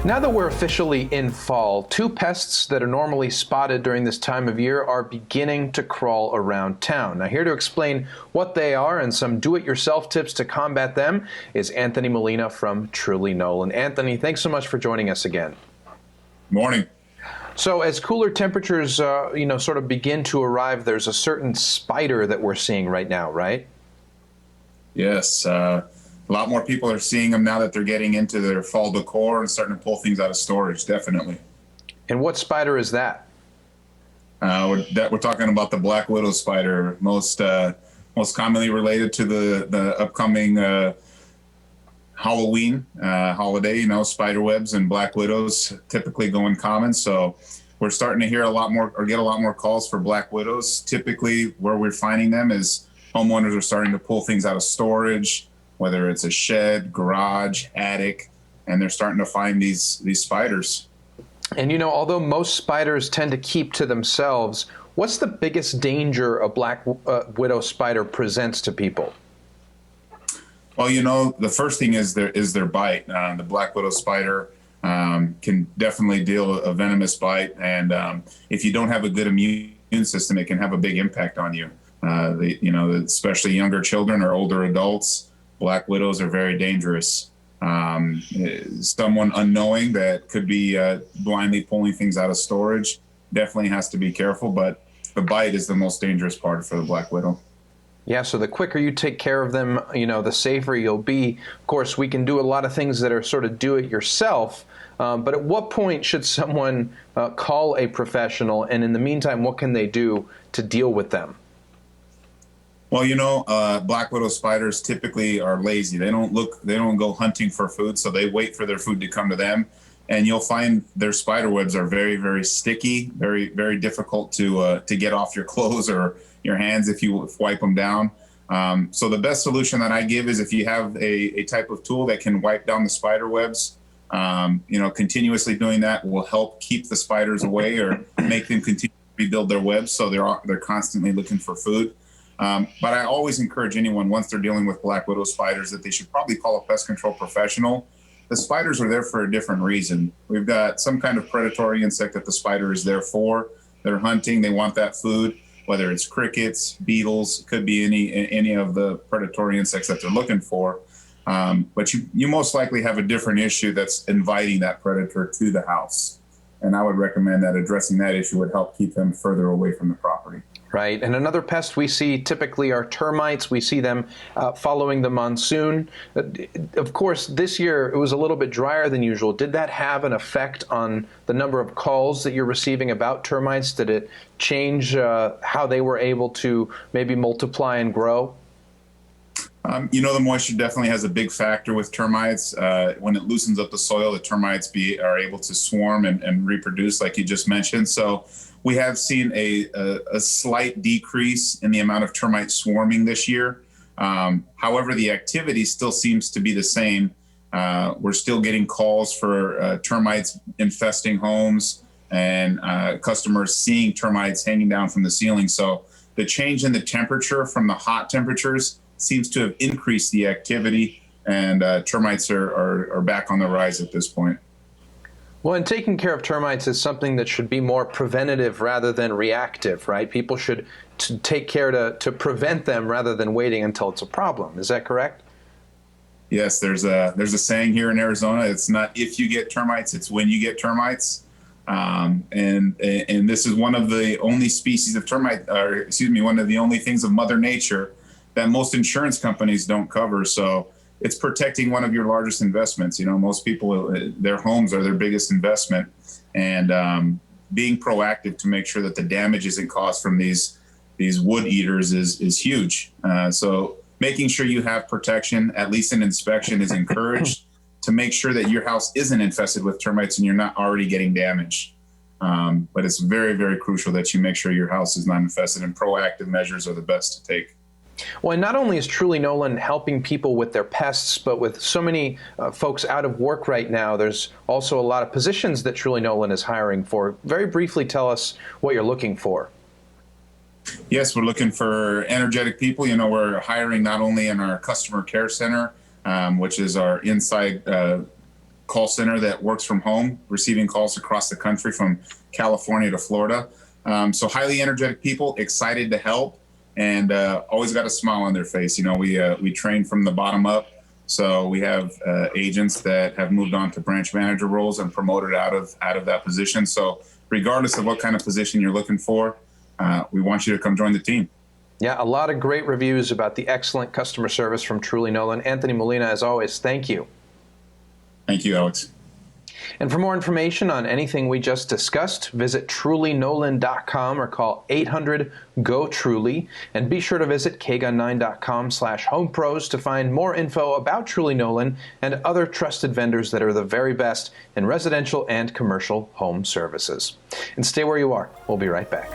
Now that we're officially in fall, two pests that are normally spotted during this time of year are beginning to crawl around town. Now, here to explain what they are and some do-it-yourself tips to combat them is Anthony Molina from Truly Nolen. Anthony, thanks so much for joining us again. Morning. So as cooler temperatures, sort of begin to arrive, there's a certain spider that we're seeing right now, right? Yes. A lot more people are seeing them now that they're getting into their fall decor and starting to pull things out of storage, definitely. And what spider is that? We're talking about the black widow spider, most commonly related to the upcoming Halloween holiday. Spider webs and black widows typically going common. So we're starting to hear a lot more, or get a lot more calls for black widows. Typically, where we're finding them is homeowners are starting to pull things out of storage, whether it's a shed, garage, attic, and they're starting to find these spiders. And although most spiders tend to keep to themselves, what's the biggest danger a black widow spider presents to people? Well, the first thing is their bite. The black widow spider can definitely deal a venomous bite, and if you don't have a good immune system, it can have a big impact on you. Especially younger children or older adults. Black widows are very dangerous. Someone unknowing that could be blindly pulling things out of storage definitely has to be careful, but the bite is the most dangerous part for the black widow. Yeah, so the quicker you take care of them, the safer you'll be. Of course, we can do a lot of things that are sort of do-it-yourself, but at what point should someone call a professional, and in the meantime, what can they do to deal with them? Well, black widow spiders typically are lazy. They don't go hunting for food, so they wait for their food to come to them. And you'll find their spider webs are very, very sticky, very, very difficult to get off your clothes or your hands if you wipe them down. So the best solution that I give is if you have a type of tool that can wipe down the spider webs, continuously doing that will help keep the spiders away or make them continue to rebuild their webs, so they're constantly looking for food. But I always encourage anyone, once they're dealing with black widow spiders, that they should probably call a pest control professional. The spiders are there for a different reason. We've got some kind of predatory insect that the spider is there for. They're hunting, they want that food, whether it's crickets, beetles, it could be any of the predatory insects that they're looking for. But you most likely have a different issue that's inviting that predator to the house. And I would recommend that addressing that issue would help keep them further away from the property. Right. And another pest we see typically are termites. We see them following the monsoon. Of course, this year it was a little bit drier than usual. Did that have an effect on the number of calls that you're receiving about termites? Did it change how they were able to maybe multiply and grow? The moisture definitely has a big factor with termites. When it loosens up the soil, the termites are able to swarm and reproduce, like you just mentioned. So we have seen a slight decrease in the amount of termite swarming this year. However, the activity still seems to be the same. We're still getting calls for termites infesting homes and customers seeing termites hanging down from the ceiling. So the change in the temperature from the hot temperatures seems to have increased the activity, and termites are back on the rise at this point. Well, and taking care of termites is something that should be more preventative rather than reactive, right? People should take care to prevent them rather than waiting until it's a problem. Is that correct? Yes, there's a saying here in Arizona. It's not if you get termites, it's when you get termites. And this is one of the only species of termite, one of the only things of Mother Nature that most insurance companies don't cover. So it's protecting one of your largest investments. Most people, their homes are their biggest investment, and being proactive to make sure that the damage isn't caused from these wood eaters is huge. So making sure you have protection, at least an inspection, is encouraged to make sure that your house isn't infested with termites and you're not already getting damaged. But it's very, very crucial that you make sure your house is not infested, and proactive measures are the best to take. Well, and not only is Truly Nolen helping people with their pests, but with so many folks out of work right now, there's also a lot of positions that Truly Nolen is hiring for. Very briefly, tell us what you're looking for. Yes, we're looking for energetic people. We're hiring not only in our customer care center, which is our inside call center that works from home, receiving calls across the country from California to Florida. So highly energetic people, excited to help, and always got a smile on their face. You know, we train from the bottom up. So we have agents that have moved on to branch manager roles and promoted out of that position. So regardless of what kind of position you're looking for, we want you to come join the team. Yeah, a lot of great reviews about the excellent customer service from Truly Nolen. Anthony Molina, as always, thank you. Thank you, Alex. And for more information on anything we just discussed, visit trulynolen.com or call 800-GO-TRULY. And be sure to visit kgun9.com/homepros to find more info about Truly Nolen and other trusted vendors that are the very best in residential and commercial home services. And stay where you are. We'll be right back.